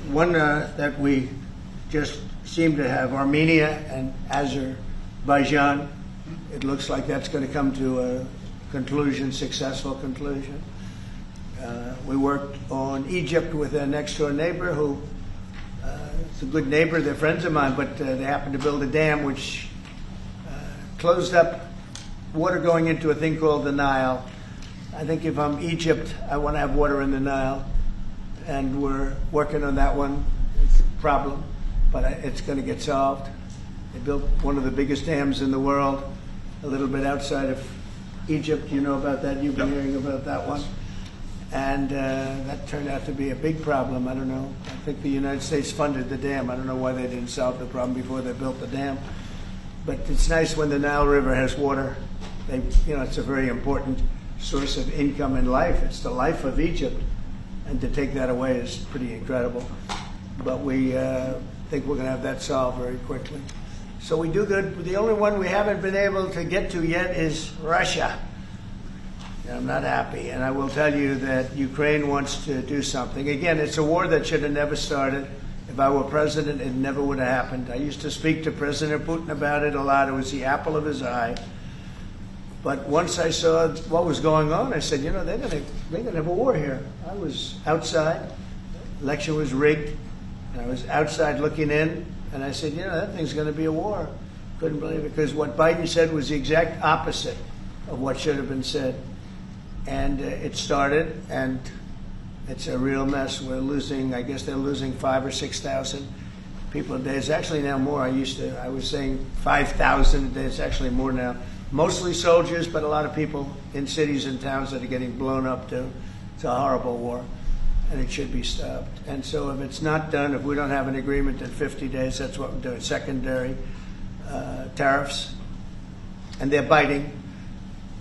one that we just seem to have, Armenia and Azerbaijan. It looks like that's going to come to a conclusion, successful conclusion. We worked on Egypt with their next door neighbor who is a good neighbor. They're friends of mine, but they happened to build a dam which closed up water going into a thing called the Nile. I think if I'm Egypt, I want to have water in the Nile, and we're working on that one. It's a problem, but it's going to get solved. They built one of the biggest dams in the world, a little bit outside of Egypt. You know about that. You've been hearing about that one. And that turned out to be a big problem. I don't know. I think the United States funded the dam. I don't know why they didn't solve the problem before they built the dam. But it's nice when the Nile River has water. It's a very important source of income and life. It's the life of Egypt. And to take that away is pretty incredible. But we think we're going to have that solved very quickly. So we do good. The only one we haven't been able to get to yet is Russia. I'm not happy, and I will tell you that Ukraine wants to do something. Again, it's a war that should have never started. If I were president, it never would have happened. I used to speak to President Putin about it a lot. It was the apple of his eye. But once I saw what was going on, I said, they're gonna have a war here. I was outside. The election was rigged, and I was outside looking in, and I said, that thing's going to be a war. Couldn't believe it, because what Biden said was the exact opposite of what should have been said. And it started, and it's a real mess. We're losing, I guess they're losing 5,000 or 6,000 people a day. It's actually now more. I was saying 5,000 a day. It's actually more now. Mostly soldiers, but a lot of people in cities and towns that are getting blown up too. It's a horrible war, and it should be stopped. And so if it's not done, if we don't have an agreement in 50 days, that's what we're doing. Secondary tariffs, and they're biting.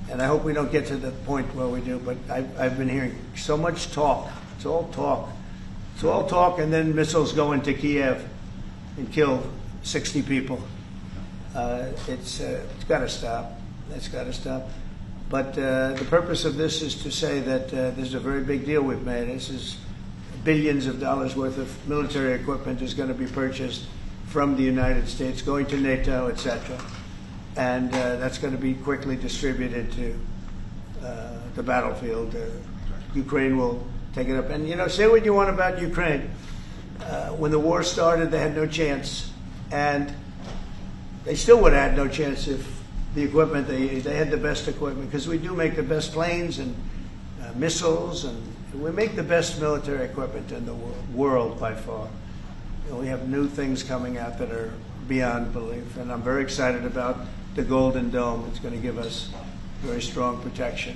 And I hope we don't get to the point where we do, but I've been hearing so much talk. It's all talk. It's all talk, and then missiles go into Kiev and kill 60 people. It's got to stop. It's got to stop. But the purpose of this is to say that this is a very big deal we've made. This is billions of dollars worth of military equipment is going to be purchased from the United States, going to NATO, etc. And that's going to be quickly distributed to the battlefield. Ukraine will take it up. And, say what you want about Ukraine. When the war started, they had no chance. And they still would have had no chance if the equipment, they had the best equipment. Because we do make the best planes and missiles, and we make the best military equipment in the world by far. We have new things coming out that are beyond belief. And I'm very excited about the Golden Dome. It's going to give us very strong protection.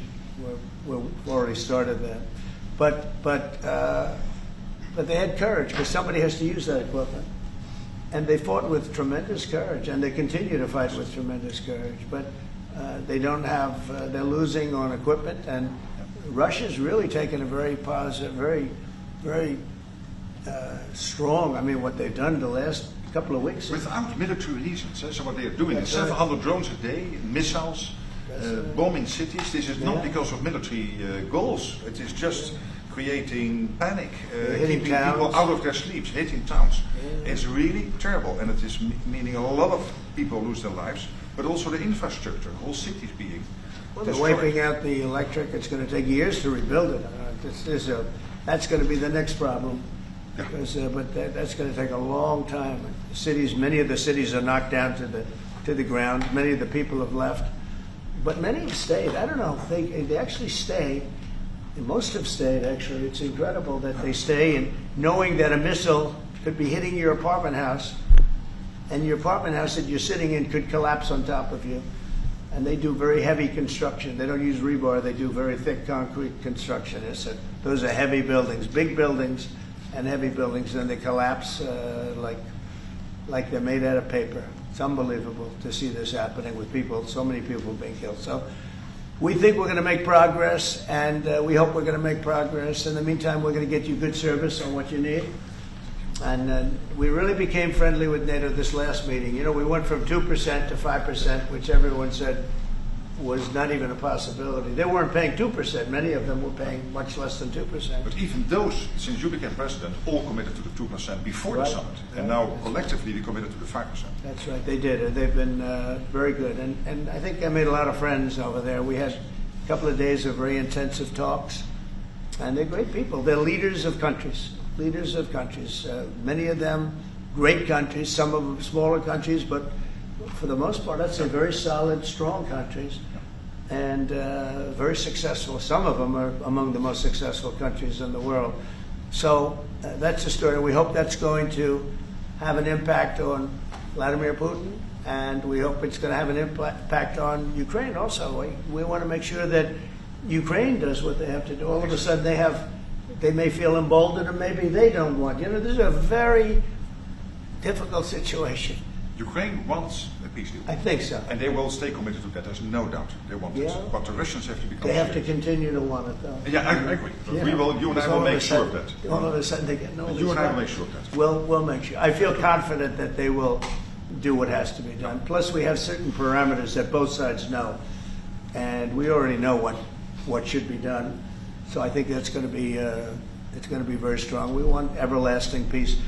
We've already started that. But they had courage, because somebody has to use that equipment. And they fought with tremendous courage, and they continue to fight with tremendous courage. But they don't have, they're losing on equipment, and Russia's really taken a very positive, very strong, what they've done the last couple of weeks. Without military reasons. So what they are doing is 700 drones a day, missiles, bombing cities. This is not because of military goals. It is just creating panic, keeping people out of their sleeps, hitting towns. Yeah. It's really terrible, and it is meaning a lot of people lose their lives, but also the infrastructure, whole cities being they're wiping out the electric. It's going to take years to rebuild it. That's going to be the next problem. Because, but that's going to take a long time. Many of the cities are knocked down to the ground. Many of the people have left, but many have stayed. I don't know. They actually stay. Most have stayed. Actually, it's incredible that they stay, and knowing that a missile could be hitting your apartment house, and your apartment house that you're sitting in could collapse on top of you. And they do very heavy construction. They don't use rebar. They do very thick concrete construction. Those are heavy buildings, big buildings. And heavy buildings, and they collapse like they're made out of paper. It's unbelievable to see this happening with people, so many people being killed. So we think we're going to make progress, and we hope we're going to make progress. In the meantime, we're going to get you good service on what you need. And we really became friendly with NATO this last meeting. We went from 2% to 5%, which everyone said was not even a possibility. They weren't paying 2%. Many of them were paying much less than 2%. But even those, since you became president, all committed to the 2% before the Right. summit. And now collectively we committed to the 5%. That's right, they did. They've been very good. And I think I made a lot of friends over there. We had a couple of days of very intensive talks. And they're great people. They're leaders of countries. Leaders of countries. Many of them great countries, some of them smaller countries, but for the most part, I'd say very solid, strong countries. And very successful. Some of them are among the most successful countries in the world. So that's the story. We hope that's going to have an impact on Vladimir Putin, and we hope it's going to have an impact on Ukraine also. We want to make sure that Ukraine does what they have to do. All of a sudden they may feel emboldened, or maybe they don't want. This is a very difficult situation. Ukraine wants a peace deal. I think so. And they will stay committed to that, there's no doubt. They want this. Yeah. But the Russians have to become They have to serious. continue to want it, though. Yeah, I agree. But you and I will make sure of that. All of a sudden they get no. You and I will make sure of that. We'll make sure. I feel confident that they will do what has to be done. Plus, we have certain parameters that both sides know, and we already know what should be done. So I think that's going to be it's going to be very strong. We want everlasting peace.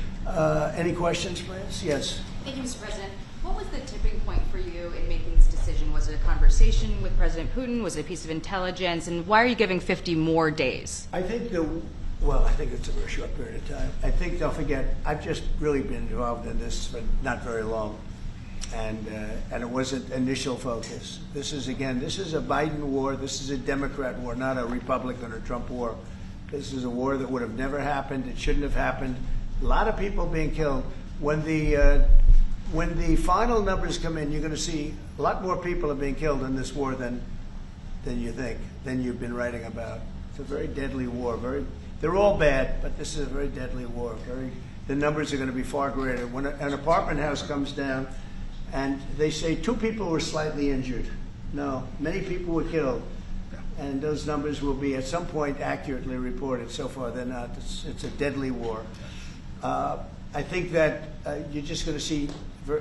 Any questions, France? Yes. Thank you, Mr. President. What was the tipping point for you in making this decision? Was it a conversation with President Putin? Was it a piece of intelligence? And why are you giving 50 more days? I think I think it's a very short period of time. I think, don't forget, I've just really been involved in this for not very long. And it wasn't initial focus. This is a Biden war. This is a Democrat war, not a Republican or Trump war. This is a war that would have never happened. It shouldn't have happened. A lot of people being killed. When the final numbers come in, you're going to see a lot more people are being killed in this war than you think, than you've been writing about. It's a very deadly war. They're all bad, but this is a very deadly war. The numbers are going to be far greater. When an apartment house comes down, and they say 2 people were slightly injured. No, many people were killed. And those numbers will be at some point accurately reported. So far, they're not. It's a deadly war. I think that you're just going to see.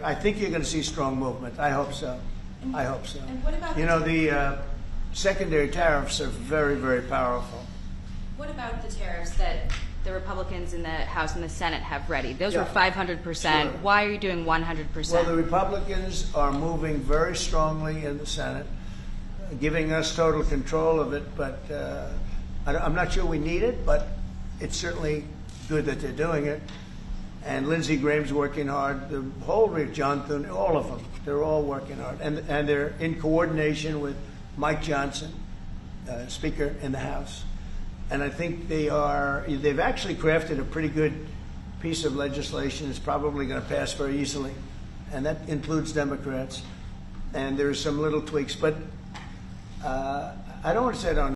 I think you're going to see strong movement. I hope so. I hope so. And what about the secondary tariffs are very, very powerful. What about the tariffs that the Republicans in the House and the Senate have ready? Those were Yeah. 500%. Sure. Why are you doing 100%? Well, the Republicans are moving very strongly in the Senate, giving us total control of it. But I'm not sure we need it, but it's certainly good that they're doing it. And Lindsey Graham's working hard. The whole John Thune, all of them, they're all working hard, and they're in coordination with Mike Johnson, Speaker in the House. And I think they've actually crafted a pretty good piece of legislation. It's probably going to pass very easily, and that includes Democrats. And there's some little tweaks, but I don't want to say I don't